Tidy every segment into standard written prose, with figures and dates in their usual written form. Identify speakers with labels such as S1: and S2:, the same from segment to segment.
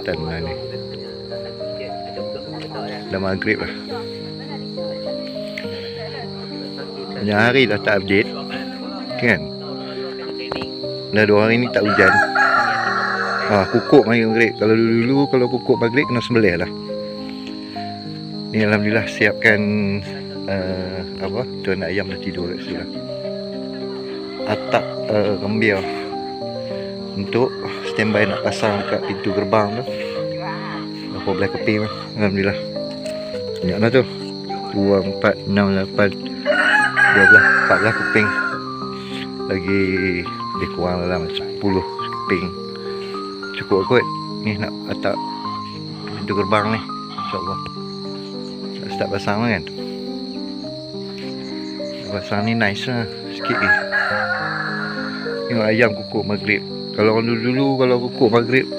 S1: Watan lah ni. Dah maghrib lah. Banyak hari dah tak update kan. Dah 2 hari ni tak hujan. Kukuk maghrib. Kalau dulu kalau kukuk maghrib kena sembelih lah. Ni alhamdulillah siapkan tuan ayam dah tidur kat situ lah. Atap gembir untuk standby nak pasang kat pintu gerbang tu. 12 keping lah. Alhamdulillah. Banyak lah tu. 2, 4, 6, 8, 12, 14 keping. Lagi lebih kurang dalam 10 keping. Cukup kot. Ni nak atap pintu gerbang ni. InsyaAllah. Nak start pasang lah kan. Pasang ni nice lah. Sikit ni. Tengok ayam kukuk maghrib. Kalau orang dulu kalau kukuk maghrib,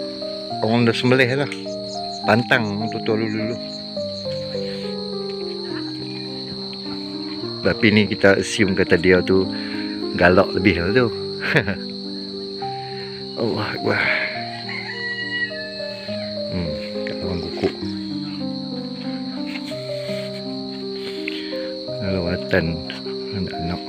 S1: orang dah sembelih lah. Pantang untuk dulu. Tapi ni kita assume kata dia tu galak lebih lah tu. Allah Akbar. Kat orang kukuk. Lawatan anak-anak.